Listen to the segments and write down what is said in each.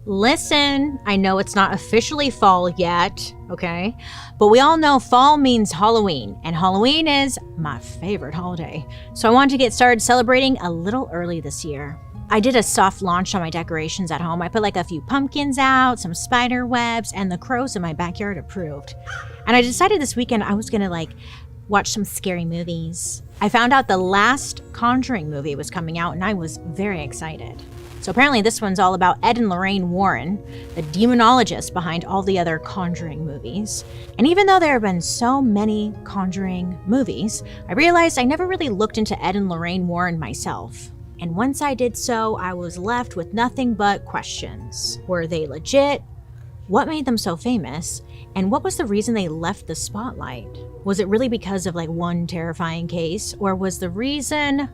Listen, I know it's not officially fall yet, okay? But we all know fall means Halloween, and Halloween is my favorite holiday. So I wanted to get started celebrating a little early this year. I did a soft launch on my decorations at home. I put like a few pumpkins out, some spider webs, and the crows in my backyard approved. And I decided this weekend I was gonna watch some scary movies. I found out the last Conjuring movie was coming out and I was very excited. So apparently this one's all about Ed and Lorraine Warren, the demonologists behind all the other Conjuring movies. And even though there have been so many Conjuring movies, I realized I never really looked into Ed and Lorraine Warren myself. And once I did so, I was left with nothing but questions. Were they legit? What made them so famous? And what was the reason they left the spotlight? Was it really because of one terrifying case? Or was the reason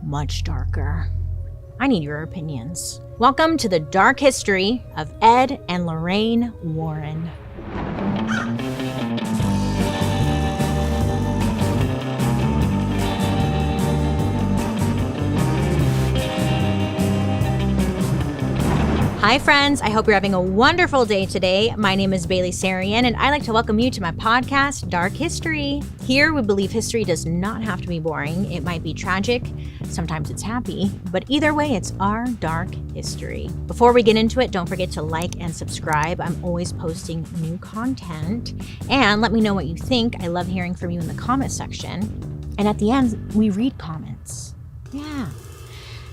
much darker? I need your opinions. Welcome to the dark history of Ed and Lorraine Warren. Hi friends, I hope you're having a wonderful day today. My name is Bailey Sarian and I'd like to welcome you to my podcast, Dark History. Here we believe history does not have to be boring. It might be tragic, sometimes it's happy, but either way it's our dark history. Before we get into it, don't forget to like and subscribe. I'm always posting new content. And let me know what you think. I love hearing from you in the comment section. And at the end, we read comments. Yeah.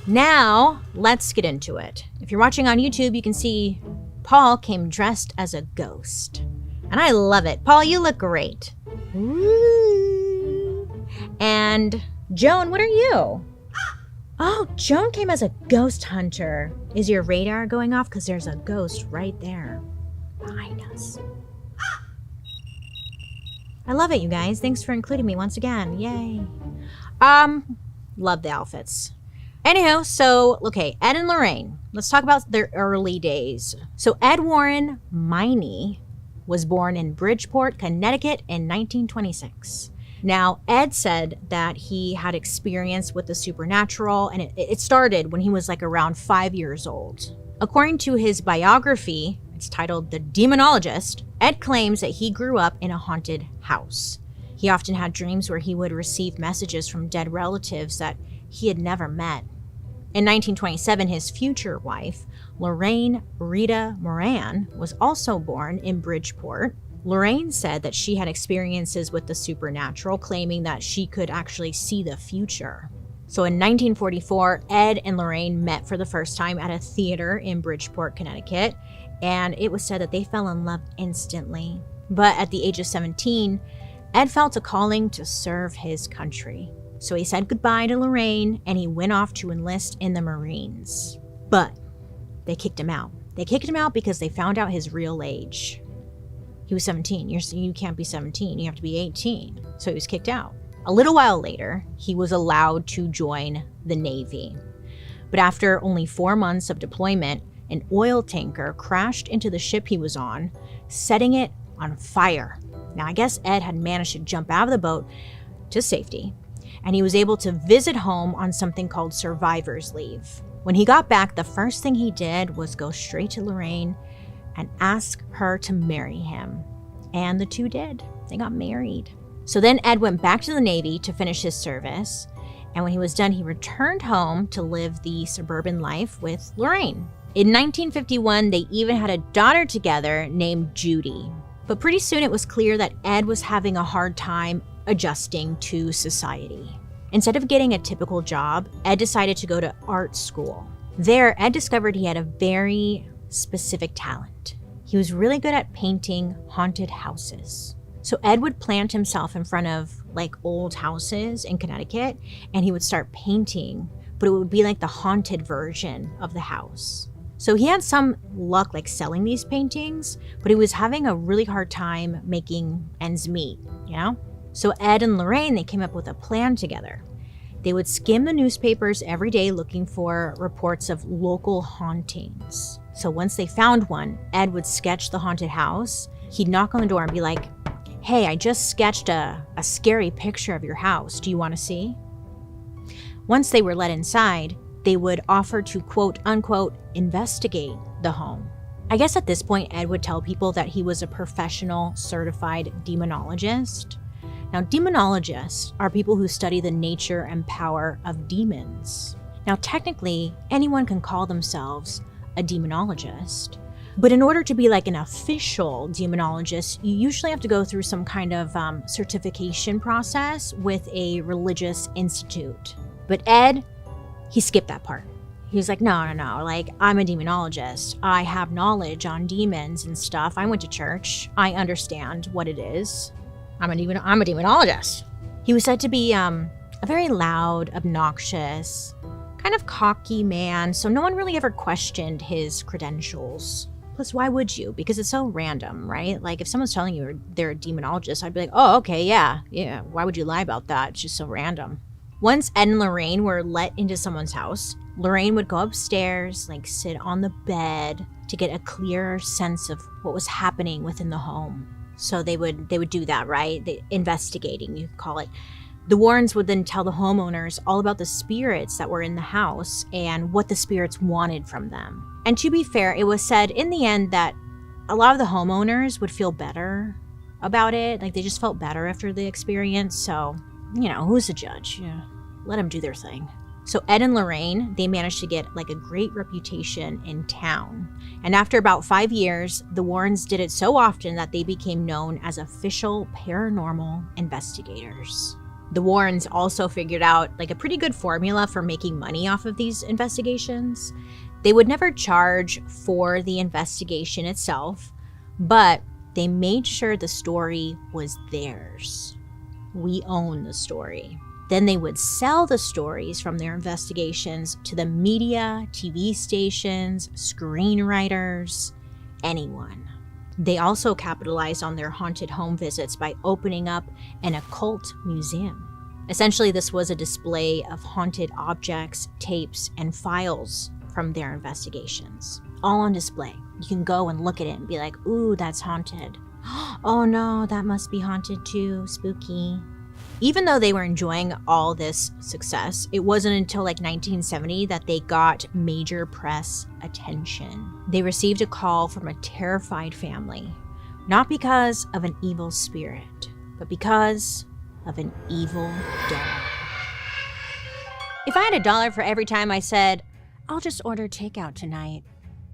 Now, let's get into it. If you're watching on YouTube, you can see Paul came dressed as a ghost. And I love it. Paul, you look great. Ooh. And Joan, what are you? Oh, Joan came as a ghost hunter. Is your radar going off? Because there's a ghost right there behind us. I love it, you guys. Thanks for including me once again. Yay. Love the outfits. Anyhow, so, okay, Ed and Lorraine. Let's talk about their early days. So Ed Warren Miney was born in Bridgeport, Connecticut in 1926. Now, Ed said that he had experience with the supernatural, and it started when he was around 5 years old. According to his biography, it's titled The Demonologist, Ed claims that he grew up in a haunted house. He often had dreams where he would receive messages from dead relatives that he had never met. In 1927, his future wife, Lorraine Rita Moran, was also born in Bridgeport. Lorraine said that she had experiences with the supernatural, claiming that she could actually see the future. So in 1944, Ed and Lorraine met for the first time at a theater in Bridgeport, Connecticut, and it was said that they fell in love instantly. But at the age of 17, Ed felt a calling to serve his country. So he said goodbye to Lorraine and he went off to enlist in the Marines. But they kicked him out. They kicked him out because they found out his real age. He was 17. You can't be 17. You have to be 18. So he was kicked out. A little while later, he was allowed to join the Navy. But after only 4 months of deployment, an oil tanker crashed into the ship he was on, setting it on fire. Now, I guess Ed had managed to jump out of the boat to safety, and he was able to visit home on something called survivor's leave. When he got back, the first thing he did was go straight to Lorraine and ask her to marry him. And the two did. They got married. So then Ed went back to the Navy to finish his service, and when he was done, he returned home to live the suburban life with Lorraine. In 1951, they even had a daughter together named Judy. But pretty soon it was clear that Ed was having a hard time adjusting to society. Instead of getting a typical job, Ed decided to go to art school. There, Ed discovered he had a very specific talent. He was really good at painting haunted houses. So Ed would plant himself in front of old houses in Connecticut, and he would start painting, but it would be the haunted version of the house. So he had some luck selling these paintings, but he was having a really hard time making ends meet, So Ed and Lorraine, they came up with a plan together. They would skim the newspapers every day looking for reports of local hauntings. So once they found one, Ed would sketch the haunted house. He'd knock on the door and be like, "Hey, I just sketched a scary picture of your house. Do you want to see?" Once they were let inside, they would offer to quote unquote investigate the home. I guess at this point, Ed would tell people that he was a professional certified demonologist. Now, demonologists are people who study the nature and power of demons. Now, technically, anyone can call themselves a demonologist. But in order to be like an official demonologist, you usually have to go through some kind of certification process with a religious institute. But Ed, he skipped that part. He was like, no, like, I'm a demonologist. I have knowledge on demons and stuff. I went to church. I understand what it is. I'm a demonologist. He was said to be a very loud, obnoxious, kind of cocky man, so no one really ever questioned his credentials. Plus, why would you? Because it's so random, right? Like, if someone's telling you they're a demonologist, I'd be like, oh, okay, yeah. Why would you lie about that? It's just so random. Once Ed and Lorraine were let into someone's house, Lorraine would go upstairs, like sit on the bed to get a clearer sense of what was happening within the home. So they would do that, right? Investigating, you could call it. The Warrens would then tell the homeowners all about the spirits that were in the house and what the spirits wanted from them. And to be fair, it was said in the end that a lot of the homeowners would feel better about it. Like, they just felt better after the experience. So, who's the judge? Yeah, let them do their thing. So Ed and Lorraine, they managed to get like a great reputation in town. And after about 5 years, the Warrens did it so often that they became known as official paranormal investigators. The Warrens also figured out like a pretty good formula for making money off of these investigations. They would never charge for the investigation itself, but they made sure the story was theirs. We own the story. Then they would sell the stories from their investigations to the media, TV stations, screenwriters, anyone. They also capitalized on their haunted home visits by opening up an occult museum. Essentially, this was a display of haunted objects, tapes, and files from their investigations, all on display. You can go and look at it and be like, ooh, that's haunted. Oh no, that must be haunted too, spooky. Even though they were enjoying all this success, it wasn't until like 1970 that they got major press attention. They received a call from a terrified family, not because of an evil spirit, but because of an evil dog. If I had $1 for every time I said, I'll just order takeout tonight,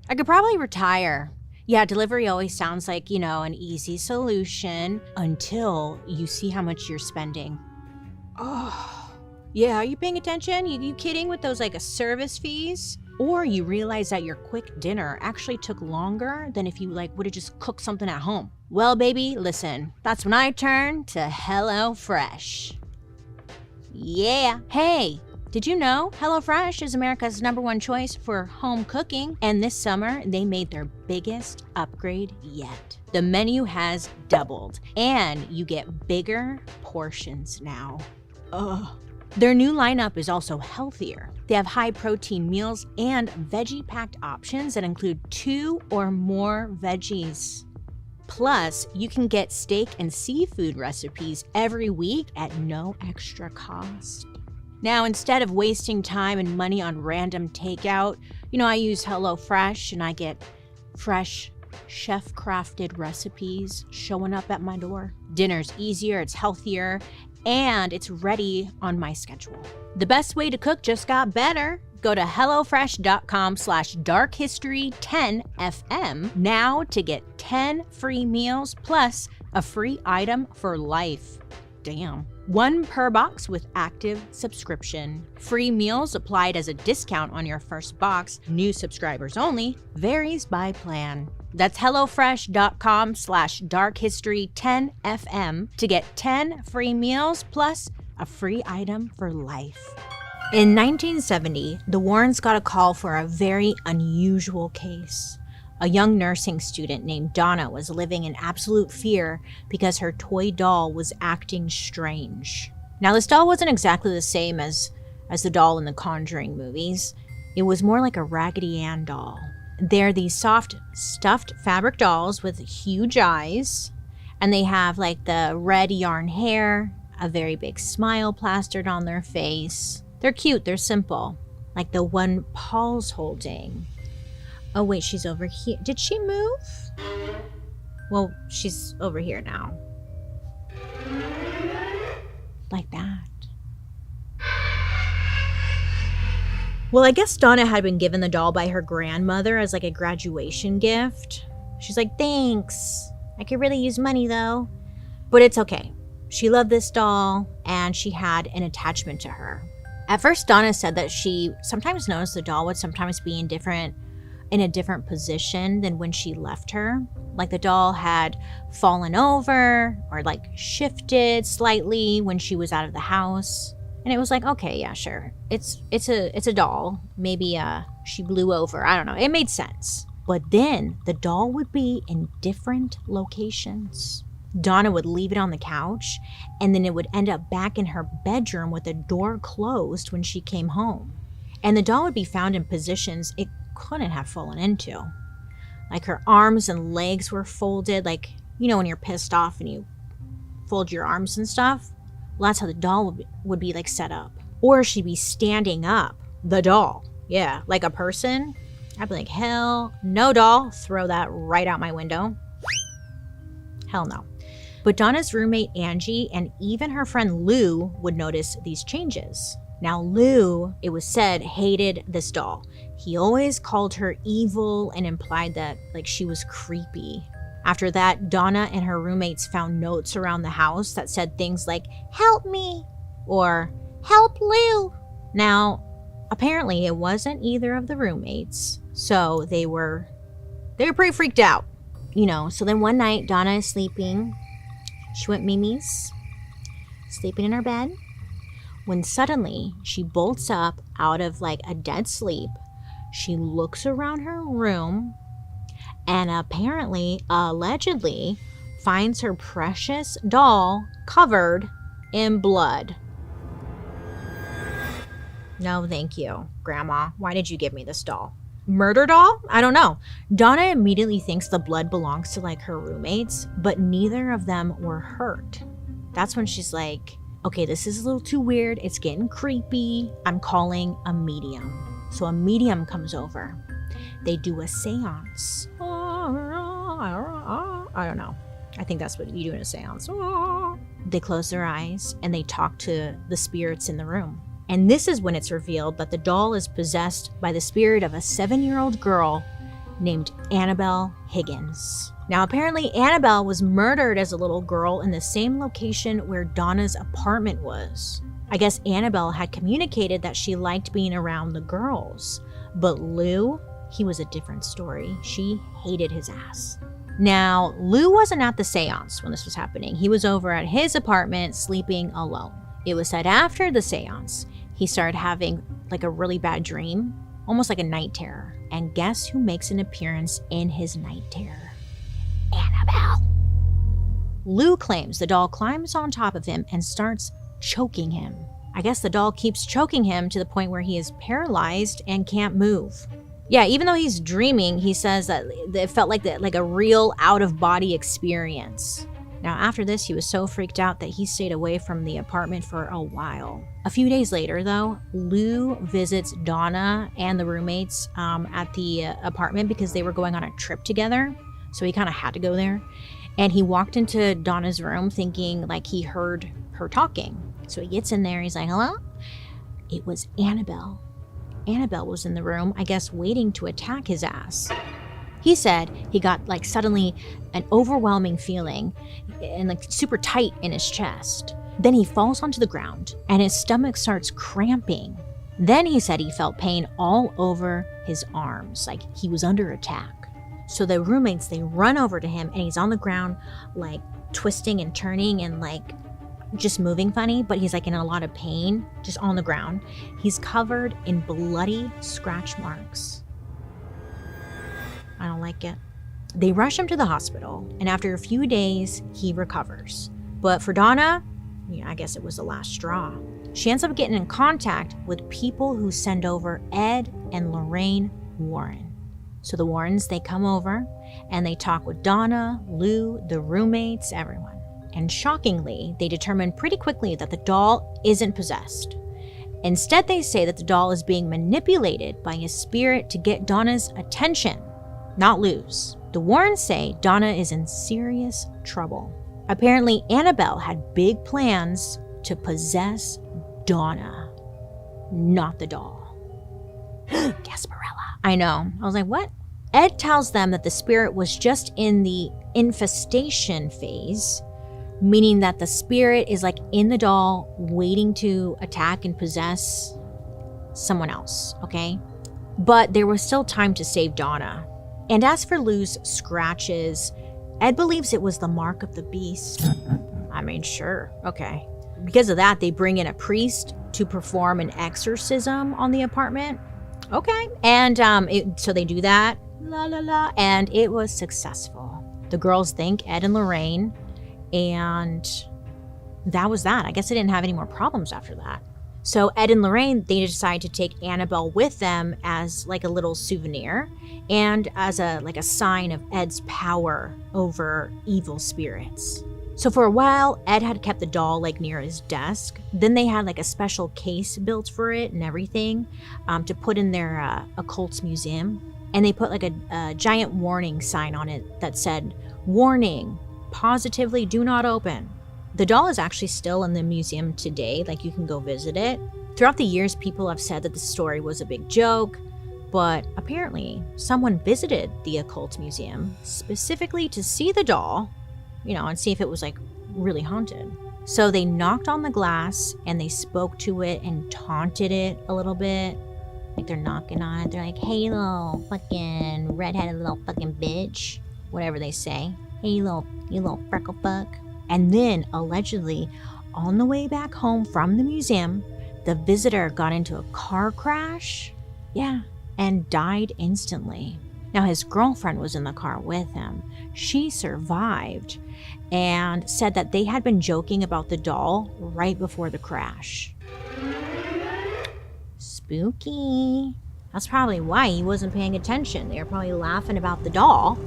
I could probably retire. Yeah, delivery always sounds like, an easy solution until you see how much you're spending. Oh, yeah, are you paying attention? You kidding with those like service fees? Or you realize that your quick dinner actually took longer than if you would have just cooked something at home. Well, baby, listen, that's when I turn to HelloFresh. Yeah. Hey, did you know HelloFresh is America's #1 choice for home cooking? And this summer, they made their biggest upgrade yet. The menu has doubled, and you get bigger portions now. Ugh. Their new lineup is also healthier. They have high-protein meals and veggie-packed options that include 2 or more veggies. Plus, you can get steak and seafood recipes every week at no extra cost. Now, instead of wasting time and money on random takeout, I use HelloFresh and I get fresh, chef-crafted recipes showing up at my door. Dinner's easier, it's healthier, and it's ready on my schedule. The best way to cook just got better. Go to HelloFresh.com/darkhistory10FM now to get 10 free meals plus a free item for life. Damn. 1 per box with active subscription. Free meals applied as a discount on your first box. New subscribers only. Varies by plan. That's HelloFresh.com/darkhistory10FM to get 10 free meals plus a free item for life. In 1970, the Warrens got a call for a very unusual case. A young nursing student named Donna was living in absolute fear because her toy doll was acting strange. Now, this doll wasn't exactly the same as the doll in the Conjuring movies. It was more like a Raggedy Ann doll. They're these soft, stuffed fabric dolls with huge eyes, and they have like the red yarn hair, a very big smile plastered on their face. They're cute, they're simple, like the one Paul's holding. Oh, wait, she's over here. Did she move? Well, she's over here now. Like that. Well, I guess Donna had been given the doll by her grandmother as like a graduation gift. She's like, thanks. I could really use money though. But it's okay. She loved this doll and she had an attachment to her. At first, Donna said that she sometimes noticed the doll would sometimes be in a different position than when she left her. Like the doll had fallen over or like shifted slightly when she was out of the house. And it was like, okay, yeah, sure. It's a doll. Maybe she blew over. I don't know. It made sense. But then the doll would be in different locations. Donna would leave it on the couch, and then it would end up back in her bedroom with the door closed when she came home. And the doll would be found in positions it couldn't have fallen into. Like her arms and legs were folded, like, you know, when you're pissed off and you fold your arms and stuff. Well, that's how the doll would be like set up. Or she'd be standing up, the doll. Yeah, like a person. I'd be like, hell no, doll. Throw that right out my window. Hell no. But Donna's roommate Angie and even her friend Lou would notice these changes. Now Lou, it was said, hated this doll. He always called her evil and implied that like she was creepy. After that, Donna and her roommates found notes around the house that said things like, help me, or help Lou. Now, apparently it wasn't either of the roommates, so they were pretty freaked out. You know, so then one night, Donna is sleeping. She went Mimi's, sleeping in her bed, when suddenly she bolts up out of like a dead sleep. She looks around her room and apparently, allegedly, finds her precious doll covered in blood. No, thank you, Grandma. Why did you give me this doll? Murder doll? I don't know. Donna immediately thinks the blood belongs to like her roommates, but neither of them were hurt. That's when she's like, okay, this is a little too weird. It's getting creepy. I'm calling a medium. So a medium comes over. They do a seance. I don't know. I think that's what you do in a seance. They close their eyes and they talk to the spirits in the room. And this is when it's revealed that the doll is possessed by the spirit of a 7-year-old girl named Annabelle Higgins. Now, apparently Annabelle was murdered as a little girl in the same location where Donna's apartment was. I guess Annabelle had communicated that she liked being around the girls. But Lou, he was a different story. She hated his ass. Now, Lou wasn't at the seance when this was happening. He was over at his apartment sleeping alone. It was said after the seance, he started having like a really bad dream, almost like a night terror. And guess who makes an appearance in his night terror? Annabelle. Lou claims the doll climbs on top of him and starts choking him. I guess the doll keeps choking him to the point where he is paralyzed and can't move. Yeah, even though he's dreaming, he says that it felt like a real out-of-body experience. Now, after this, he was so freaked out that he stayed away from the apartment for a while. A few days later, though, Lou visits Donna and the roommates at the apartment because they were going on a trip together. So he kind of had to go there. And he walked into Donna's room thinking like he heard her talking. So he gets in there. He's like, hello? It was Annabelle. Annabelle was in the room, I guess, waiting to attack his ass. He said he got like suddenly an overwhelming feeling and like super tight in his chest. Then he falls onto the ground and his stomach starts cramping. Then he said he felt pain all over his arms, like he was under attack. So the roommates, they run over to him and he's on the ground, like twisting and turning and like just moving funny, but he's like in a lot of pain, just on the ground. He's covered in bloody scratch marks. I don't like it. They rush him to the hospital, and after a few days, he recovers. But for Donna, I guess it was the last straw. She ends up getting in contact with people who send over Ed and Lorraine Warren. So the Warrens, they come over, and they talk with Donna, Lou, the roommates, everyone. And shockingly, they determine pretty quickly that the doll isn't possessed. Instead, they say that the doll is being manipulated by a spirit to get Donna's attention, not Lou's. The Warrens say Donna is in serious trouble. Apparently, Annabelle had big plans to possess Donna, not the doll. Gasparilla. I know. I was like, what? Ed tells them that the spirit was just in the infestation phase, meaning that the spirit is like in the doll waiting to attack and possess someone else, okay? But there was still time to save Donna. And as for Lou's scratches, Ed believes it was the mark of the beast. I mean, sure, okay. Because of that, they bring in a priest to perform an exorcism on the apartment. Okay, and so they do that, and it was successful. The girls thank Ed and Lorraine, and that was that. I guess they didn't have any more problems after that. So Ed and Lorraine, they decide to take Annabelle with them as like a little souvenir and as a sign of Ed's power over evil spirits. So for a while, Ed had kept the doll like near his desk. Then they had like a special case built for it and everything to put in their occult museum. And they put like a giant warning sign on it that said, "Warning, positively do not open." The doll is actually still in the museum today, like you can go visit it. Throughout the years, people have said that the story was a big joke, but apparently someone visited the occult museum specifically to see the doll, and see if it was like really haunted. So they knocked on the glass and they spoke to it and taunted it a little bit. Like they're knocking on it. They're like, "Hey, little fucking redheaded little fucking bitch," whatever they say. "Hey, you little freckle fuck." And then, allegedly, on the way back home from the museum, the visitor got into a car crash. Yeah, and died instantly. Now, his girlfriend was in the car with him. She survived and said that they had been joking about the doll right before the crash. Spooky. That's probably why he wasn't paying attention. They were probably laughing about the doll.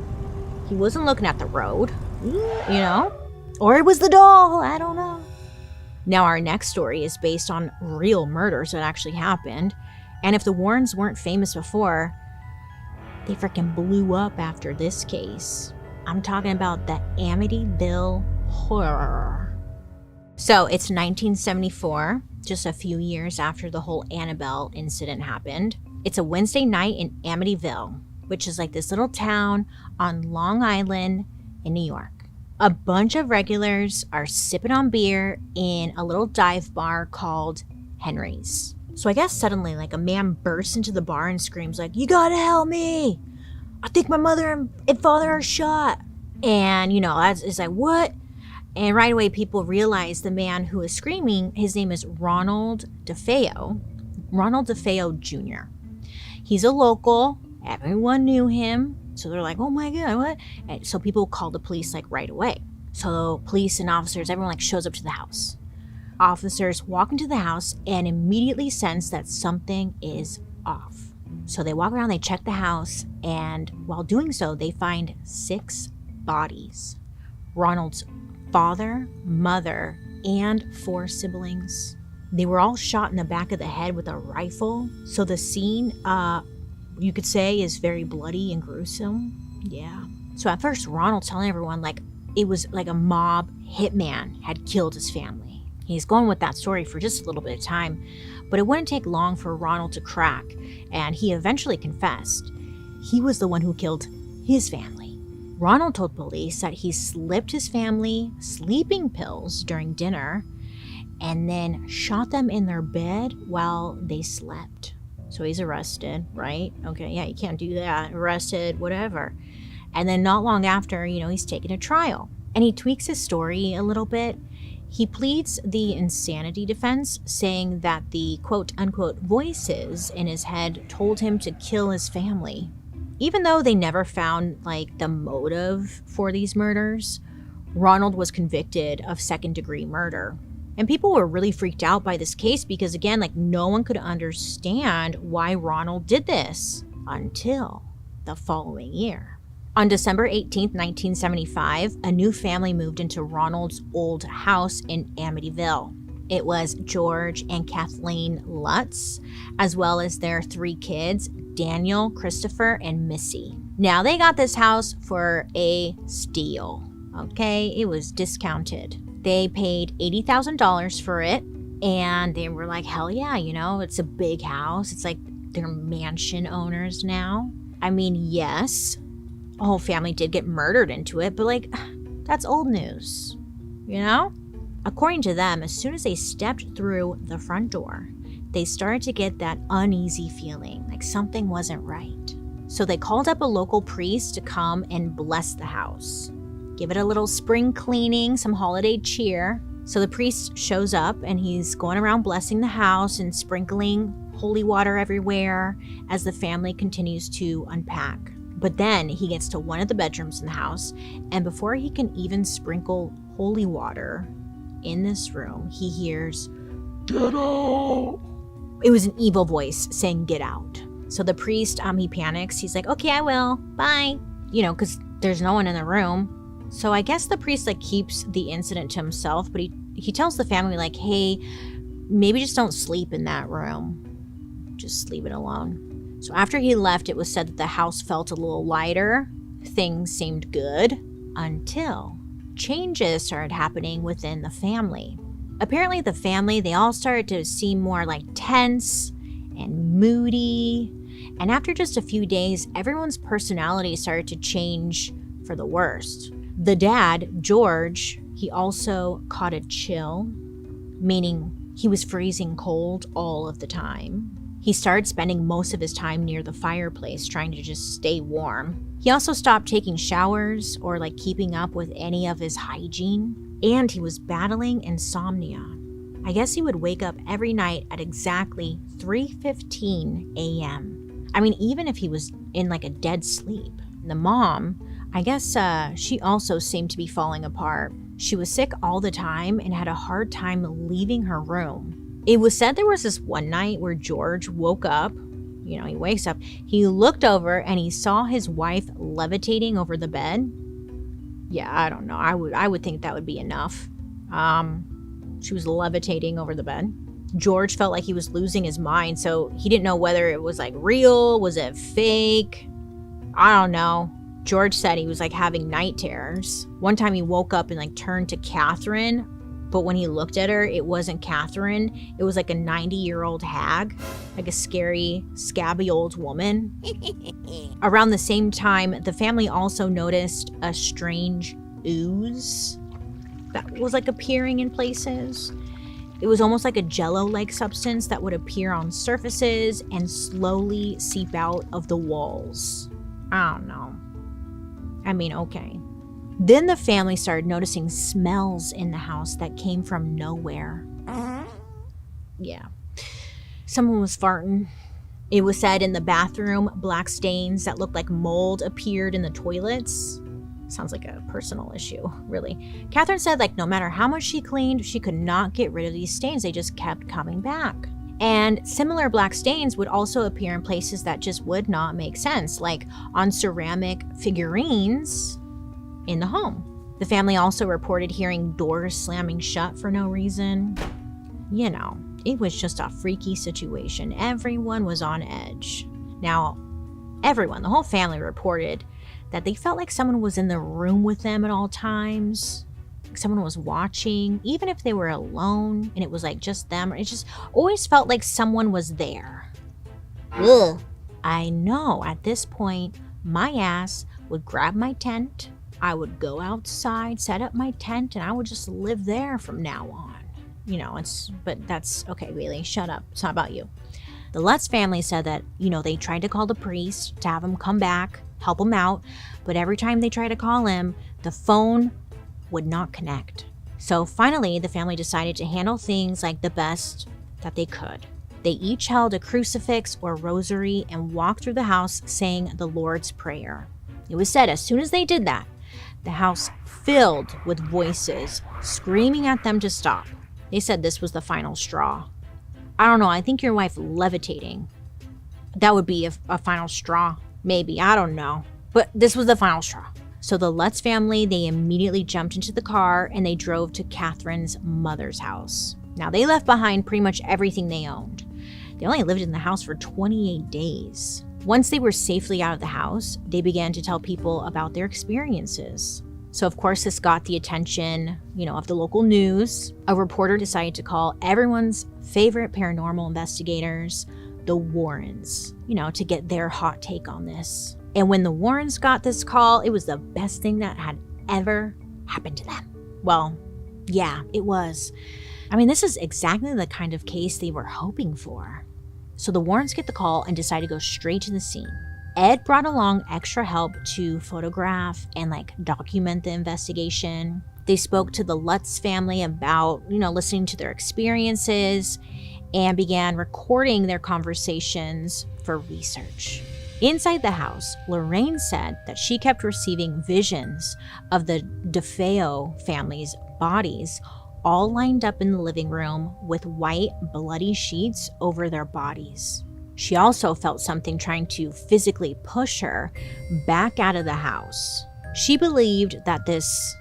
He wasn't looking at the road, Or it was the doll, I don't know. Now our next story is based on real murders that actually happened. And if the Warrens weren't famous before, they freaking blew up after this case. I'm talking about the Amityville Horror. So it's 1974, just a few years after the whole Annabelle incident happened. It's a Wednesday night in Amityville, which is like this little town on Long Island in New York. A bunch of regulars are sipping on beer in a little dive bar called Henry's. So I guess suddenly, like, a man bursts into the bar and screams like, "You gotta help me! I think my mother and father are shot." And, it's like, what? And right away, people realize the man who is screaming, his name is Ronald DeFeo Jr. He's a local. Everyone knew him. So they're like, "Oh my God, what?" And so people call the police like right away. So police and officers, everyone like shows up to the house. Officers walk into the house and immediately sense that something is off. So they walk around, they check the house, and while doing so, they find 6 bodies. Ronald's father, mother, and 4 siblings. They were all shot in the back of the head with a rifle. So the scene, you could say, is very bloody and gruesome. Yeah. So at first, Ronald's telling everyone like it was like a mob hitman had killed his family. He's going with that story for just a little bit of time, but it wouldn't take long for Ronald to crack, and he eventually confessed. He was the one who killed his family. Ronald told police that he slipped his family sleeping pills during dinner and then shot them in their bed while they slept. So he's arrested, right? Okay, yeah, you can't do that. Arrested, whatever. And then not long after, he's taken to trial. And he tweaks his story a little bit. He pleads the insanity defense, saying that the quote-unquote voices in his head told him to kill his family. Even though they never found, like, the motive for these murders, Ronald was convicted of second-degree murder. And people were really freaked out by this case because, again, like, no one could understand why Ronald did this until the following year. On December 18th, 1975, a new family moved into Ronald's old house in Amityville. It was George and Kathleen Lutz, as well as their 3 kids, Daniel, Christopher, and Missy. Now, they got this house for a steal, okay? It was discounted. They paid $80,000 for it, and they were like, hell yeah, it's a big house. It's like they're mansion owners now. I mean, yes, a whole family did get murdered into it, but like, that's old news, According to them, as soon as they stepped through the front door, they started to get that uneasy feeling, like something wasn't right. So they called up a local priest to come and bless the house, give it a little spring cleaning, some holiday cheer. So the priest shows up and he's going around blessing the house and sprinkling holy water everywhere as the family continues to unpack. But then he gets to one of the bedrooms in the house, and before he can even sprinkle holy water in this room, he hears, "Get out!" It was an evil voice saying, "Get out." So the priest, he panics. He's like, "Okay, I will. Bye." Because there's no one in the room. So I guess the priest keeps the incident to himself, but he tells the family hey, maybe just don't sleep in that room. Just leave it alone. So after he left, it was said that the house felt a little lighter. Things seemed good until changes started happening within the family. Apparently the family, they all started to seem more tense and moody. And after just a few days, everyone's personality started to change for the worst. The dad, George, he also caught a chill, meaning he was freezing cold all of the time. He started spending most of his time near the fireplace, trying to just stay warm. He also stopped taking showers or keeping up with any of his hygiene. And he was battling insomnia. I guess he would wake up every night at exactly 3:15 a.m. I mean, even if he was in a dead sleep. The mom, I guess she also seemed to be falling apart. She was sick all the time and had a hard time leaving her room. It was said there was this one night where George woke up. He wakes up. He looked over and he saw his wife levitating over the bed. Yeah, I don't know. I would think that would be enough. She was levitating over the bed. George felt like he was losing his mind, so he didn't know whether it was real, was it fake? I don't know. George said he was having night terrors. One time he woke up and turned to Catherine, but when he looked at her, it wasn't Catherine. It was a 90-year-old hag, a scary, scabby old woman. Around the same time, the family also noticed a strange ooze that was appearing in places. It was almost like a jello-like substance that would appear on surfaces and slowly seep out of the walls. I don't know. I mean, okay. Then the family started noticing smells in the house that came from nowhere. Yeah. Someone was farting. It was said in the bathroom, black stains that looked like mold appeared in the toilets. Sounds like a personal issue, really. Catherine said no matter how much she cleaned, she could not get rid of these stains. They just kept coming back. And similar black stains would also appear in places that just would not make sense, like on ceramic figurines in the home. The family also reported hearing doors slamming shut for no reason. It was just a freaky situation. Everyone was on edge. Now, the whole family reported that they felt like someone was in the room with them at all times. Someone was watching, even if they were alone and it was just them. It just always felt like someone was there. Ugh. I know at this point, my ass would grab my tent. I would go outside, set up my tent, and I would just live there from now on. But that's okay, really, shut up. It's not about you. The Lutz family said that, they tried to call the priest to have him come back, help him out, but every time they tried to call him, the phone would not connect. So finally, the family decided to handle things the best that they could. They each held a crucifix or rosary and walked through the house saying the Lord's Prayer. It was said as soon as they did that, the house filled with voices screaming at them to stop. They said this was the final straw. I don't know, I think your wife levitating. That would be a final straw. Maybe, I don't know. But this was the final straw. So the Lutz family, they immediately jumped into the car and they drove to Catherine's mother's house. Now, they left behind pretty much everything they owned. They only lived in the house for 28 days. Once they were safely out of the house, they began to tell people about their experiences. So, of course, this got the attention, of the local news. A reporter decided to call everyone's favorite paranormal investigators, the Warrens, to get their hot take on this. And when the Warrens got this call, it was the best thing that had ever happened to them. Well, yeah, it was. I mean, this is exactly the kind of case they were hoping for. So the Warrens get the call and decide to go straight to the scene. Ed brought along extra help to photograph and document the investigation. They spoke to the Lutz family about, listening to their experiences and began recording their conversations for research. Inside the house, Lorraine said that she kept receiving visions of the DeFeo family's bodies all lined up in the living room with white, bloody sheets over their bodies. She also felt something trying to physically push her back out of the house. She believed that this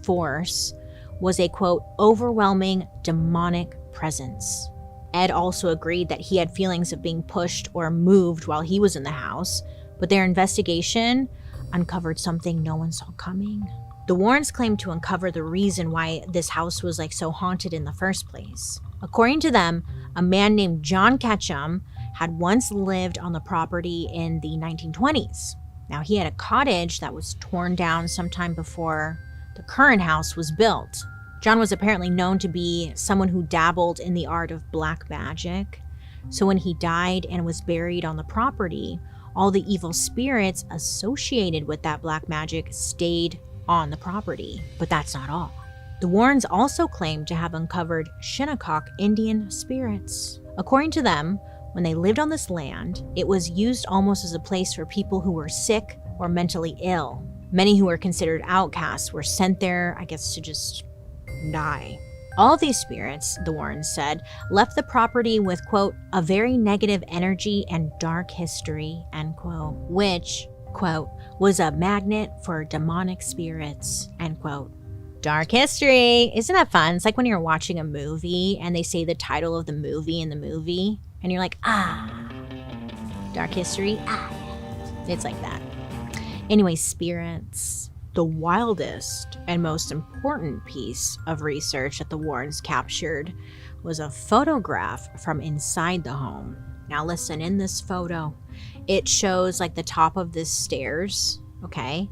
force, was a, quote, overwhelming demonic presence. Ed also agreed that he had feelings of being pushed or moved while he was in the house, but their investigation uncovered something no one saw coming. The Warrens claimed to uncover the reason why this house was so haunted in the first place. According to them, a man named John Ketchum had once lived on the property in the 1920s. Now, he had a cottage that was torn down sometime before the current house was built. John was apparently known to be someone who dabbled in the art of black magic. So when he died and was buried on the property, all the evil spirits associated with that black magic stayed on the property. But that's not all. The Warrens also claimed to have uncovered Shinnecock Indian spirits. According to them, when they lived on this land, it was used almost as a place for people who were sick or mentally ill. Many who were considered outcasts were sent there, I guess, to just die. All of these spirits, the Warrens said, left the property with, quote, a very negative energy and dark history, end quote, which, quote, was a magnet for demonic spirits, end quote. Dark history. Isn't that fun? It's like when you're watching a movie and they say the title of the movie in the movie and you're like, dark history. It's like that. Anyway, spirits. The wildest and most important piece of research that the Warrens captured was a photograph from inside the home. Now listen, in this photo, it shows the top of the stairs, okay?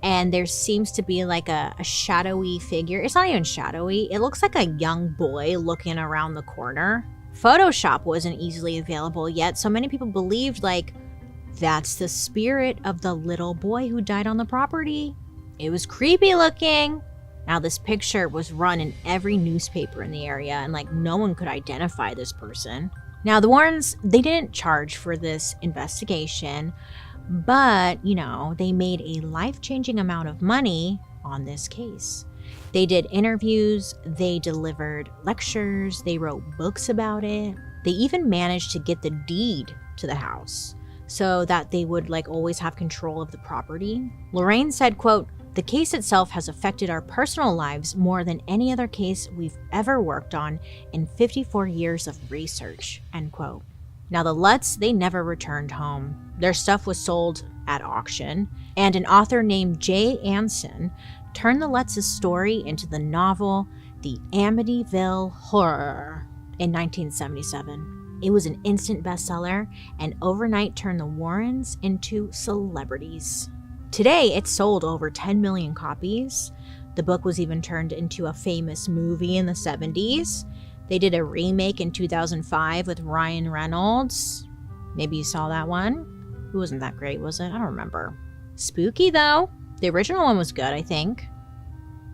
And there seems to be a shadowy figure. It's not even shadowy. It looks like a young boy looking around the corner. Photoshop wasn't easily available yet, so many people believed that's the spirit of the little boy who died on the property. It was creepy looking. Now, this picture was run in every newspaper in the area, and no one could identify this person. Now, the Warrens, they didn't charge for this investigation, but, they made a life-changing amount of money on this case. They did interviews, they delivered lectures, they wrote books about it. They even managed to get the deed to the house so that they would always have control of the property. Lorraine said, quote, the case itself has affected our personal lives more than any other case we've ever worked on in 54 years of research, end quote. Now, the Lutz, they never returned home. Their stuff was sold at auction, and an author named Jay Anson turned the Lutz's story into the novel The Amityville Horror in 1977. It was an instant bestseller and overnight turned the Warrens into celebrities. Today, it's sold over 10 million copies. The book was even turned into a famous movie in the 70s. They did a remake in 2005 with Ryan Reynolds. Maybe you saw that one. It wasn't that great, was it? I don't remember. Spooky, though. The original one was good, I think.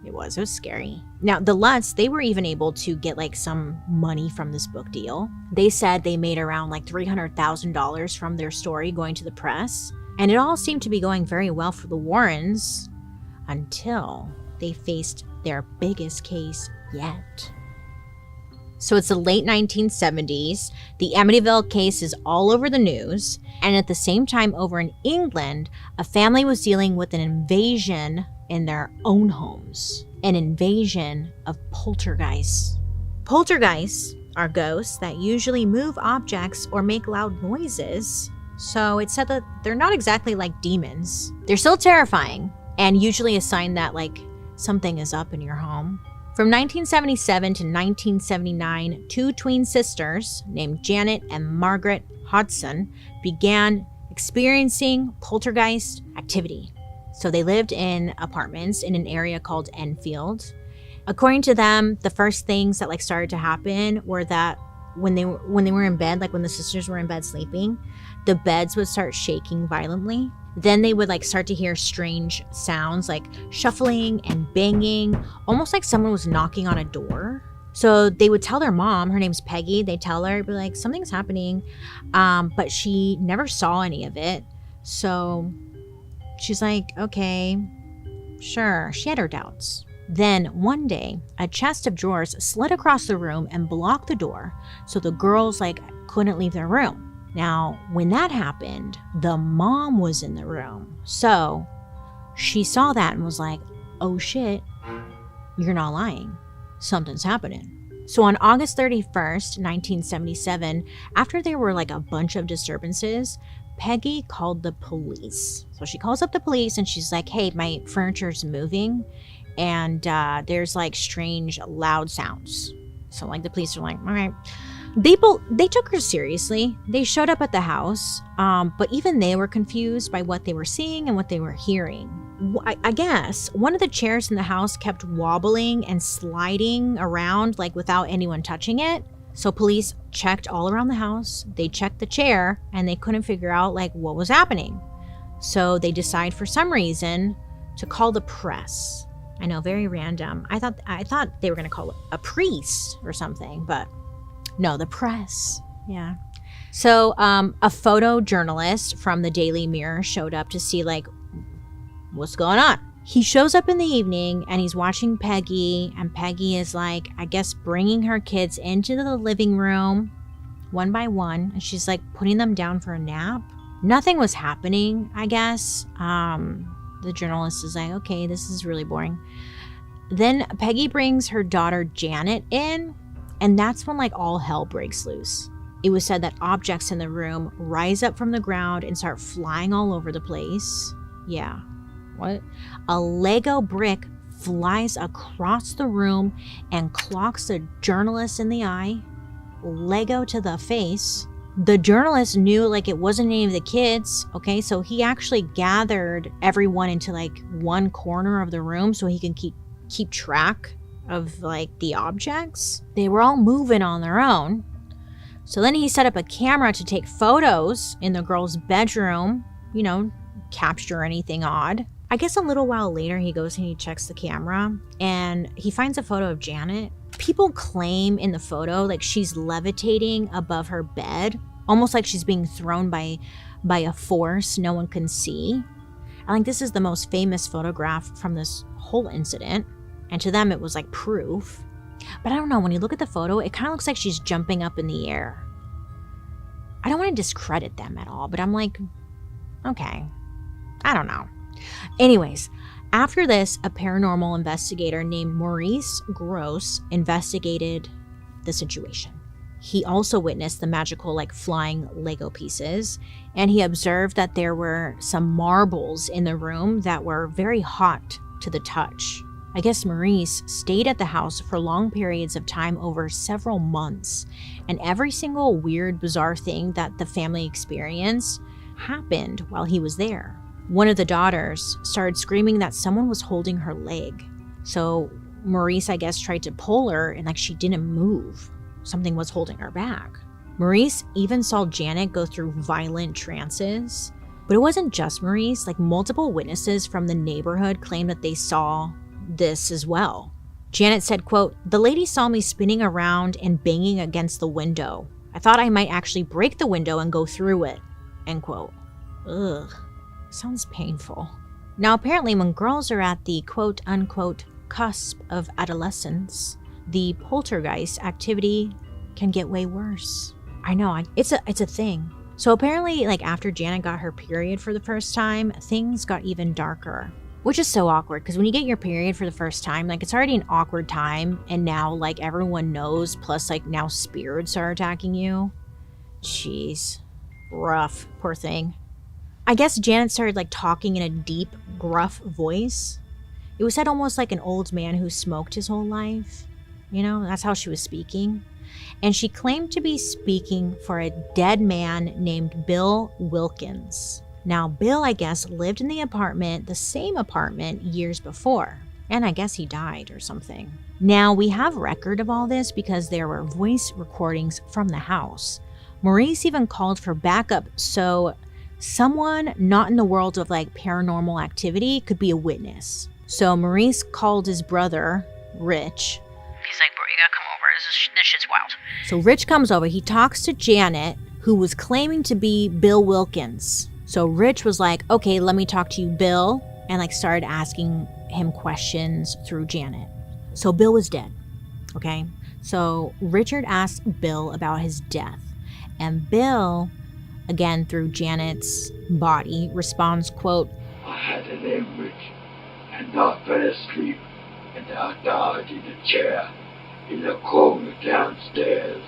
It was scary. Now, the Lutz, they were even able to get some money from this book deal. They said they made around $300,000 from their story going to the press. And it all seemed to be going very well for the Warrens until they faced their biggest case yet. So it's the late 1970s. The Amityville case is all over the news. And at the same time, over in England, a family was dealing with an invasion in their own homes. An invasion of poltergeists. Poltergeists are ghosts that usually move objects or make loud noises. So it's said that they're not exactly like demons. They're still terrifying and usually a sign that like something is up in your home. From 1977 to 1979, two twin sisters named Janet and Margaret Hodgson began experiencing poltergeist activity. So they lived in apartments in an area called Enfield. According to them, the first things that like started to happen were that when they were in bed, like when the sisters were in bed sleeping, the beds would start shaking violently. Then they would like start to hear strange sounds like shuffling and banging, almost like someone was knocking on a door. So they would tell their mom, her name's Peggy, they tell her, be like, something's happening. But she never saw any of it. So she's like, okay, sure. She had her doubts. Then one day, a chest of drawers slid across the room and blocked the door, so the girls like couldn't leave their room. Now, when that happened, the mom was in the room. So she saw that and was like, oh shit, you're not lying. Something's happening. So on August 31st, 1977, after there were like a bunch of disturbances, Peggy called the police. So she calls up the police and she's like, hey, my furniture's moving and there's like strange loud sounds. So like the police are like, all right. They took her seriously. They showed up at the house, but even they were confused by what they were seeing and what they were hearing. I guess one of the chairs in the house kept wobbling and sliding around like without anyone touching it. So police checked all around the house. They checked the chair and they couldn't figure out like what was happening. So they decide for some reason to call the press. I know, very random. I thought they were going to call it a priest or something, but no, the press. Yeah. So a photojournalist from the Daily Mirror showed up to see like what's going on. He shows up in the evening and he's watching Peggy, and Peggy is like, I guess, bringing her kids into the living room one by one, and she's like putting them down for a nap. Nothing was happening, I guess. The journalist is like, okay, this is really boring. Then Peggy brings her daughter Janet in, and that's when like all hell breaks loose. It was said that objects in the room rise up from the ground and start flying all over the place. Yeah. What? A Lego brick flies across the room and clocks the journalist in the eye. Lego to the face. The journalist knew like it wasn't any of the kids. Okay, so he actually gathered everyone into like one corner of the room so he can keep track of like the objects. They were all moving on their own. So then he set up a camera to take photos in the girl's bedroom, you know, capture anything odd. I guess a little while later he goes and he checks the camera and he finds a photo of Janet. People claim in the photo like she's levitating above her bed, almost like she's being thrown by a force no one can see. I think this is the most famous photograph from this whole incident, and to them it was like proof. But I don't know, when you look at the photo, it kind of looks like she's jumping up in the air. I don't want to discredit them at all, but I'm like, okay, I don't know. Anyways, after this, a paranormal investigator named Maurice Gross investigated the situation. He also witnessed the magical like flying Lego pieces, and he observed that there were some marbles in the room that were very hot to the touch. I guess Maurice stayed at the house for long periods of time over several months, and every single weird, bizarre thing that the family experienced happened while he was there. One of the daughters started screaming that someone was holding her leg. So Maurice, I guess, tried to pull her and like she didn't move. Something was holding her back. Maurice even saw Janet go through violent trances. But it wasn't just Maurice, like multiple witnesses from the neighborhood claimed that they saw this as well. Janet said, quote, "The lady saw me spinning around and banging against the window. I thought I might actually break the window and go through it," end quote. Ugh. Sounds painful. Now, apparently, when girls are at the quote-unquote cusp of adolescence, the poltergeist activity can get way worse. I know, it's a thing. So apparently, like after Janet got her period for the first time, things got even darker. Which is so awkward, because when you get your period for the first time, like, it's already an awkward time, and now, like, everyone knows, plus, like, now spirits are attacking you. Jeez. Rough. Poor thing. I guess Janet started, like, talking in a deep, gruff voice. It was said almost like an old man who smoked his whole life. You know, that's how she was speaking. And she claimed to be speaking for a dead man named Bill Wilkins. Now, Bill, I guess, lived in the same apartment years before. And I guess he died or something. Now, we have record of all this because there were voice recordings from the house. Maurice even called for backup so someone not in the world of, like, paranormal activity could be a witness. So Maurice called his brother, Rich. He's like, bro, you gotta come over. This shit's wild. So Rich comes over. He talks to Janet, who was claiming to be Bill Wilkins. So Rich was like, okay, let me talk to you, Bill. And, like, started asking him questions through Janet. So Bill was dead. Okay. So Richard asked Bill about his death. And Bill, again through Janet's body, responds, quote, I had an hemorrhage and I fell asleep and I died in a chair in the corner downstairs.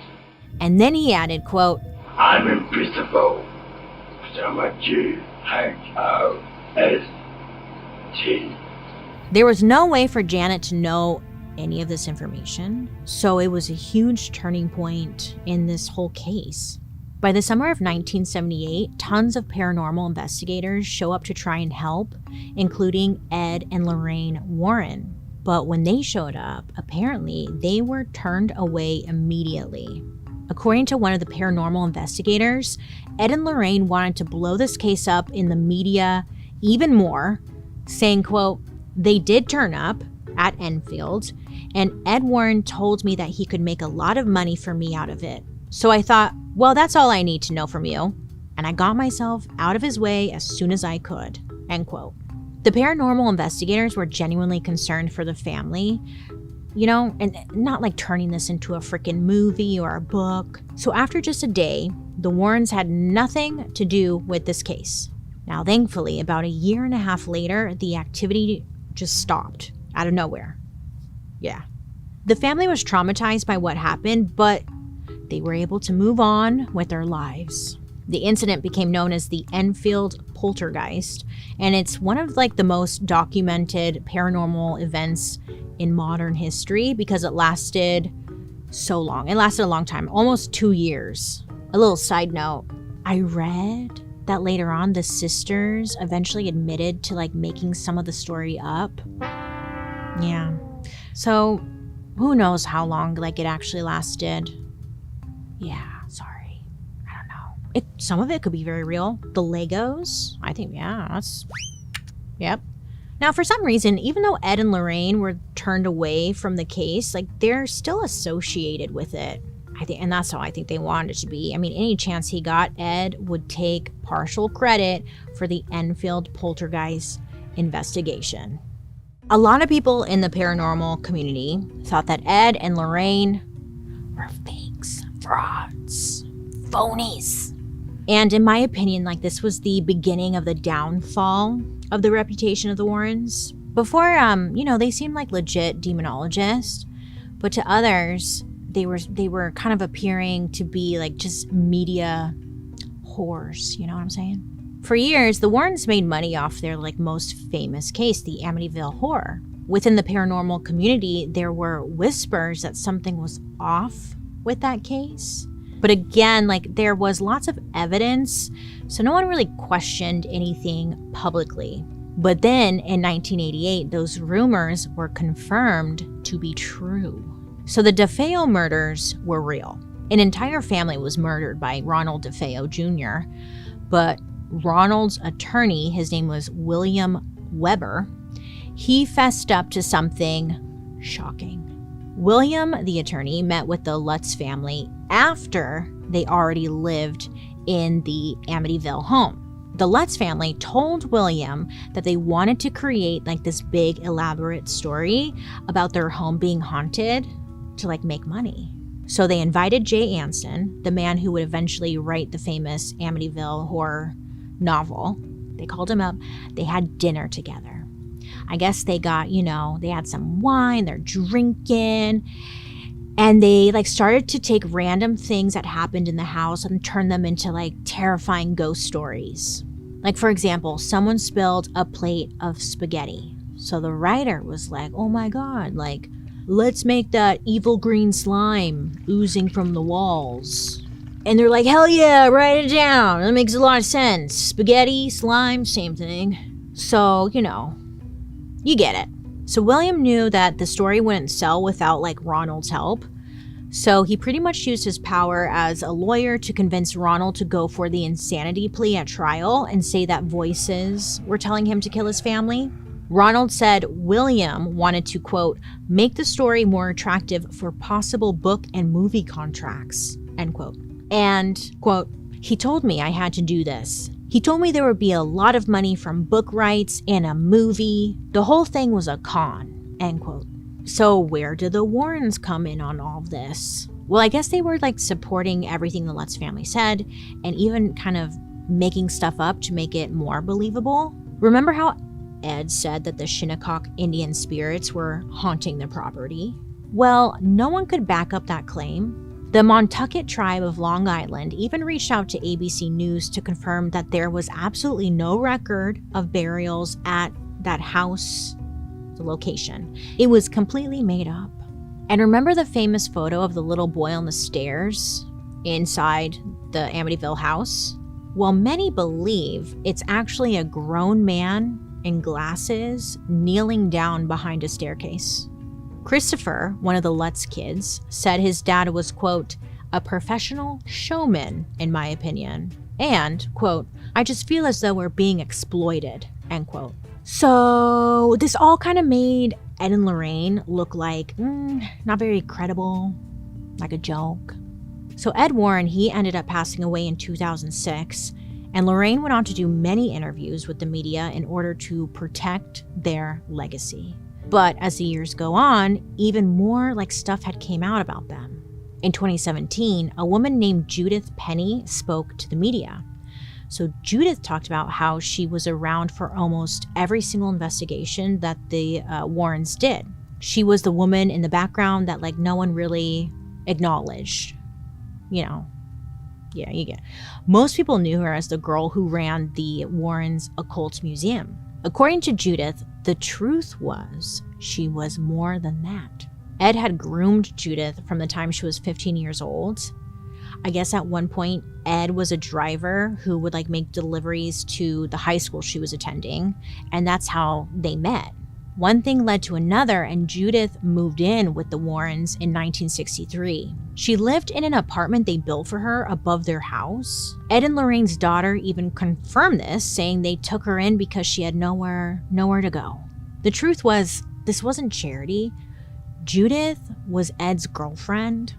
And then he added, quote, I'm invisible, so I'm a G-H-O-S-T. There was no way for Janet to know any of this information, so it was a huge turning point in this whole case. By the summer of 1978, tons of paranormal investigators show up to try and help, including Ed and Lorraine Warren. But when they showed up, apparently they were turned away immediately. According to one of the paranormal investigators, Ed and Lorraine wanted to blow this case up in the media even more, saying, quote, they did turn up at Enfield, and Ed Warren told me that he could make a lot of money for me out of it. So I thought, well, that's all I need to know from you. And I got myself out of his way as soon as I could, end quote. The paranormal investigators were genuinely concerned for the family, you know, and not like turning this into a freaking movie or a book. So after just a day, the Warrens had nothing to do with this case. Now, thankfully, about a year and a half later, the activity just stopped out of nowhere. Yeah. The family was traumatized by what happened, but they were able to move on with their lives. The incident became known as the Enfield Poltergeist, and it's one of like the most documented paranormal events in modern history because it lasted so long. It lasted a long time, almost 2 years. A little side note, I read that later on the sisters eventually admitted to like making some of the story up. Yeah. So who knows how long like it actually lasted. Yeah, sorry. I don't know. Some of it could be very real. The Legos, I think, yeah, that's, yep. Now, for some reason, even though Ed and Lorraine were turned away from the case, like they're still associated with it. I think, and that's how I think they wanted it to be. I mean, any chance he got, Ed would take partial credit for the Enfield Poltergeist investigation. A lot of people in the paranormal community thought that Ed and Lorraine were fakes, frauds, phonies. And in my opinion, like this was the beginning of the downfall of the reputation of the Warrens. Before, they seemed like legit demonologists, but to others, they were kind of appearing to be like just media whores, you know what I'm saying? For years, the Warrens made money off their like most famous case, the Amityville Horror. Within the paranormal community, there were whispers that something was off with that case. But again, like there was lots of evidence, so no one really questioned anything publicly. But then in 1988, those rumors were confirmed to be true. So the DeFeo murders were real. An entire family was murdered by Ronald DeFeo Jr., but Ronald's attorney, his name was William Weber, he fessed up to something shocking. William, the attorney, met with the Lutz family after they already lived in the Amityville home. The Lutz family told William that they wanted to create like this big elaborate story about their home being haunted to like make money. So they invited Jay Anson, the man who would eventually write the famous Amityville horror novel. They called him up. They had dinner together. I guess they got, they had some wine, they're drinking, and they like started to take random things that happened in the house and turn them into like terrifying ghost stories. Like, for example, someone spilled a plate of spaghetti. So the writer was like, oh my God, like, let's make that evil green slime oozing from the walls. And they're like, hell yeah, write it down. That makes a lot of sense. Spaghetti, slime, same thing. So, you get it. So William knew that the story wouldn't sell without like Ronald's help. So he pretty much used his power as a lawyer to convince Ronald to go for the insanity plea at trial and say that voices were telling him to kill his family. Ronald said William wanted to, quote, make the story more attractive for possible book and movie contracts, end quote. And, quote, he told me I had to do this. He told me there would be a lot of money from book rights and a movie. The whole thing was a con, end quote. So where do the Warrens come in on all of this? Well, I guess they were like supporting everything the Lutz family said and even kind of making stuff up to make it more believable. Remember how Ed said that the Shinnecock Indian spirits were haunting the property? Well, no one could back up that claim. The Montucket tribe of Long Island even reached out to ABC News to confirm that there was absolutely no record of burials at that house, the location. It was completely made up. And remember the famous photo of the little boy on the stairs inside the Amityville house? Well, many believe it's actually a grown man in glasses kneeling down behind a staircase. Christopher, one of the Lutz kids, said his dad was, quote, a professional showman, in my opinion. And, quote, I just feel as though we're being exploited, end quote. So this all kind of made Ed and Lorraine look like not very credible, like a joke. So Ed Warren, he ended up passing away in 2006, and Lorraine went on to do many interviews with the media in order to protect their legacy. But as the years go on, even more like stuff had came out about them. In 2017, a woman named Judith Penny spoke to the media. So Judith talked about how she was around for almost every single investigation that the Warrens did. She was the woman in the background that like no one really acknowledged. Yeah, you get it. Most people knew her as the girl who ran the Warrens Occult Museum. According to Judith, the truth was she was more than that. Ed had groomed Judith from the time she was 15 years old. I guess at one point, Ed was a driver who would like make deliveries to the high school she was attending, and that's how they met. One thing led to another, and Judith moved in with the Warrens in 1963. She lived in an apartment they built for her above their house. Ed and Lorraine's daughter even confirmed this, saying they took her in because she had nowhere to go. The truth was, this wasn't charity. Judith was Ed's girlfriend.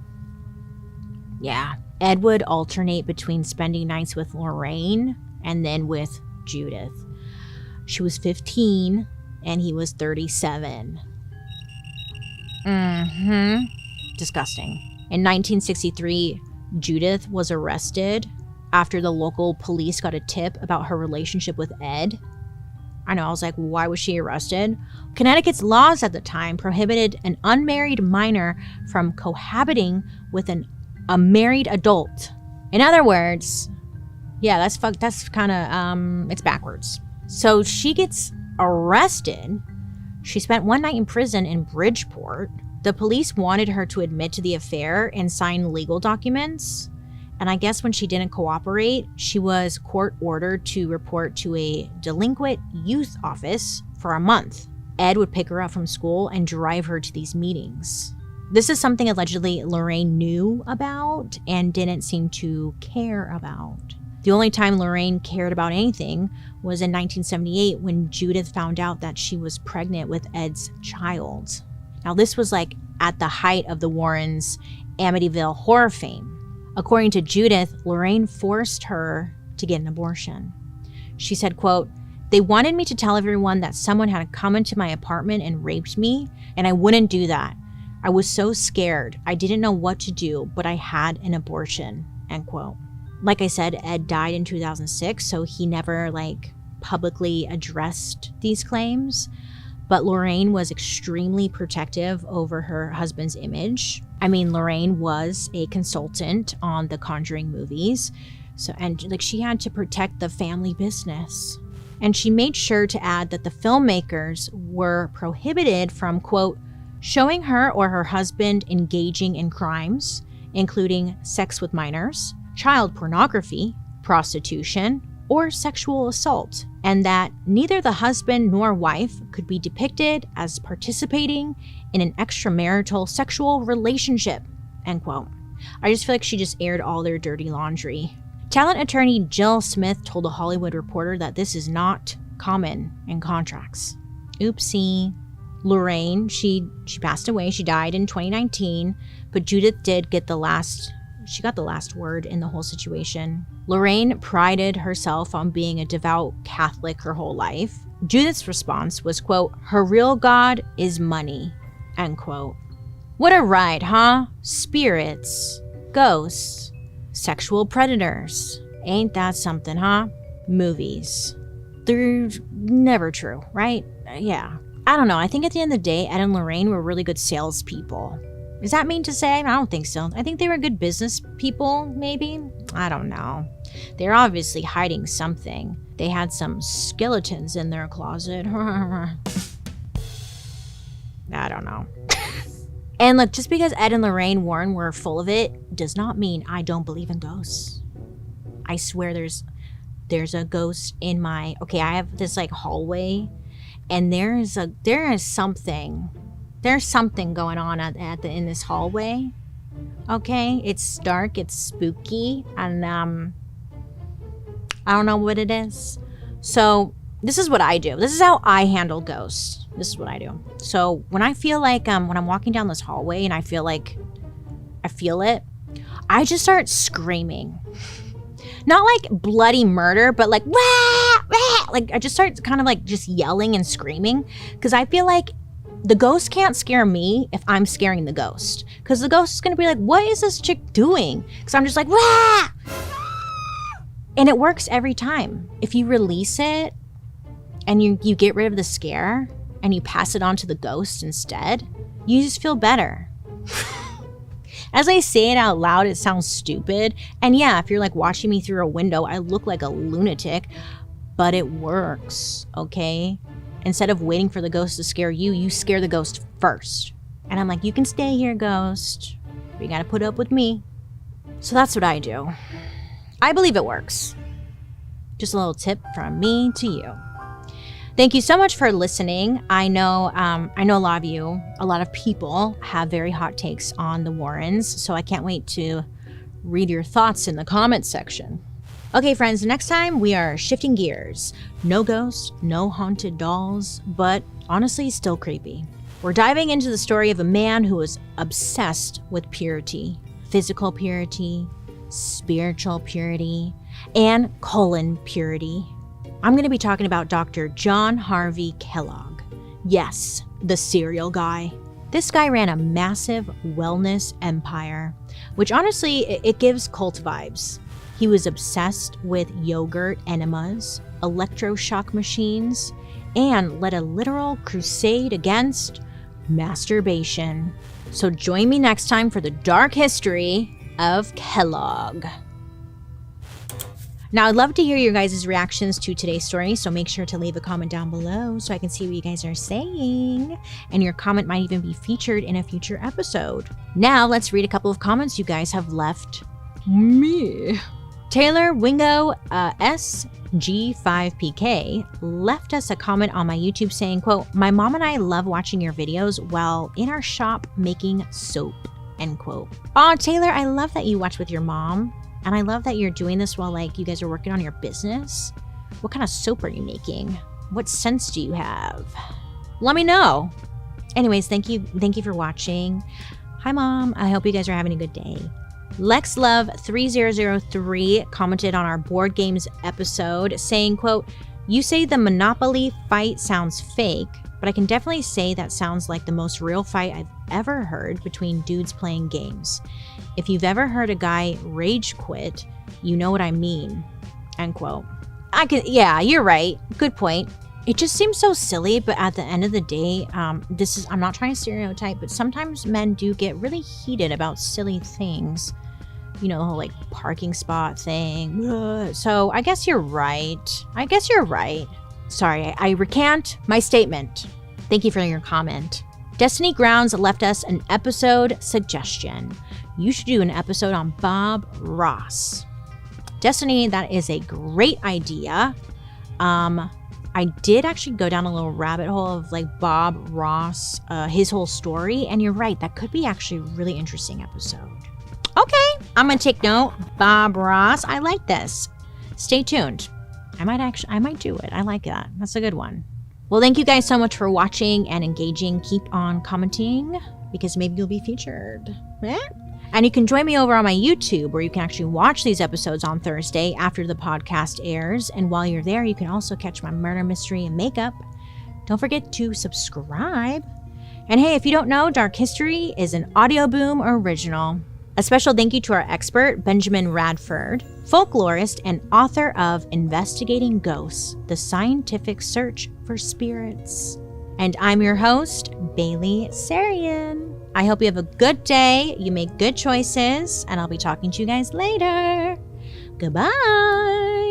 Yeah, Ed would alternate between spending nights with Lorraine and then with Judith. She was 15 and he was 37. Disgusting. In 1963, Judith was arrested after the local police got a tip about her relationship with Ed. I know, I was like, why was she arrested? Connecticut's laws at the time prohibited an unmarried minor from cohabiting with a married adult. In other words, yeah, that's kind of, it's backwards. So she gets arrested. She spent one night in prison in Bridgeport. The police wanted her to admit to the affair and sign legal documents. And I guess when she didn't cooperate, she was court ordered to report to a delinquent youth office for a month. Ed would pick her up from school and drive her to these meetings. This is something allegedly Lorraine knew about and didn't seem to care about. The only time Lorraine cared about anything was in 1978 when Judith found out that she was pregnant with Ed's child. Now this was like at the height of the Warrens' Amityville horror fame. According to Judith, Lorraine forced her to get an abortion. She said, quote, they wanted me to tell everyone that someone had come into my apartment and raped me, and I wouldn't do that. I was so scared. I didn't know what to do, but I had an abortion, end quote. Like I said, Ed died in 2006, so he never publicly addressed these claims. but Lorraine was extremely protective over her husband's image. I mean, Lorraine was a consultant on the Conjuring movies, she had to protect the family business. And she made sure to add that the filmmakers were prohibited from, quote, showing her or her husband engaging in crimes, including sex with minors, child pornography, prostitution, or sexual assault, and that neither the husband nor wife could be depicted as participating in an extramarital sexual relationship, end quote. I just feel like she just aired all their dirty laundry. Talent attorney Jill Smith told a Hollywood Reporter that this is not common in contracts. Oopsie. Lorraine, she passed away. She died in 2019, but Judith did get the last word in the whole situation. Lorraine prided herself on being a devout Catholic her whole life. Judith's response was, quote, her real God is money, end quote. What a ride, huh? Spirits, ghosts, sexual predators. Ain't that something, huh? Movies. They're never true, right? Yeah. I don't know. I think at the end of the day, Ed and Lorraine were really good salespeople. Is that mean to say? I don't think so. I think they were good business people, maybe? I don't know. They're obviously hiding something. They had some skeletons in their closet. I don't know. And look, just because Ed and Lorraine Warren were full of it does not mean I don't believe in ghosts. I swear there's a ghost in my... Okay, I have this like hallway, and there is something going on in this hallway. Okay, it's dark, it's spooky, and I don't know what it is. So this is what I do. This is how I handle ghosts. This is what I do. So when I feel like when I'm walking down this hallway and I feel it, I just start screaming. Not like bloody murder, but like wah, wah! Like I just start kind of like just yelling and screaming, because I feel like the ghost can't scare me if I'm scaring the ghost, because the ghost is going to be like, what is this chick doing? Because I'm just like, wah! And it works every time. If you release it and you get rid of the scare and you pass it on to the ghost instead, you just feel better. As I say it out loud, it sounds stupid. And yeah, if you're like watching me through a window, I look like a lunatic, but it works, okay? Instead of waiting for the ghost to scare you, you scare the ghost first. And I'm like, you can stay here, ghost, but you gotta put up with me. So that's what I do. I believe it works. Just a little tip from me to you. Thank you so much for listening. I know a lot of people have very hot takes on the Warrens, so I can't wait to read your thoughts in the comments section. Okay, friends, next time we are shifting gears. No ghosts, no haunted dolls, but honestly, still creepy. We're diving into the story of a man who was obsessed with purity, physical purity, spiritual purity, and colon purity. I'm going to be talking about Dr. John Harvey Kellogg. Yes, the cereal guy. This guy ran a massive wellness empire, which honestly, it gives cult vibes. He was obsessed with yogurt enemas, electroshock machines, and led a literal crusade against masturbation. So join me next time for the dark history of Kellogg. Now, I'd love to hear your guys' reactions to today's story, so make sure to leave a comment down below so I can see what you guys are saying. And your comment might even be featured in a future episode. Now, let's read a couple of comments you guys have left me. Taylor Wingo SG5PK left us a comment on my YouTube saying, quote, my mom and I love watching your videos while in our shop making soap, end quote. Aw, Taylor, I love that you watch with your mom. And I love that you're doing this while like you guys are working on your business. What kind of soap are you making? What scents do you have? Let me know. Anyways, thank you for watching. Hi, Mom. I hope you guys are having a good day. LexLove3003 commented on our board games episode saying, quote, you say the Monopoly fight sounds fake, but I can definitely say that sounds like the most real fight I've ever heard between dudes playing games. If you've ever heard a guy rage quit, you know what I mean, end quote. Yeah, you're right. Good point. It just seems so silly, but at the end of the day, I'm not trying to stereotype, but sometimes men do get really heated about silly things. You know, the whole like parking spot thing. Ugh. So I guess you're right. Sorry, I recant my statement. Thank you for your comment. Destiny Grounds left us an episode suggestion. You should do an episode on Bob Ross. Destiny, that is a great idea. I did actually go down a little rabbit hole of like Bob Ross, his whole story. And you're right, that could be actually a really interesting episode. Okay, I'm going to take note. Bob Ross, I like this. Stay tuned. I might do it. I like that. That's a good one. Well, thank you guys so much for watching and engaging. Keep on commenting because maybe you'll be featured. And you can join me over on my YouTube where you can actually watch these episodes on Thursday after the podcast airs. And while you're there, you can also catch my murder mystery and makeup. Don't forget to subscribe. And hey, if you don't know, Dark History is an Audio Boom original. A special thank you to our expert, Benjamin Radford, folklorist and author of Investigating Ghosts, The Scientific Search for Spirits. And I'm your host, Bailey Sarian. I hope you have a good day, you make good choices, and I'll be talking to you guys later. Goodbye.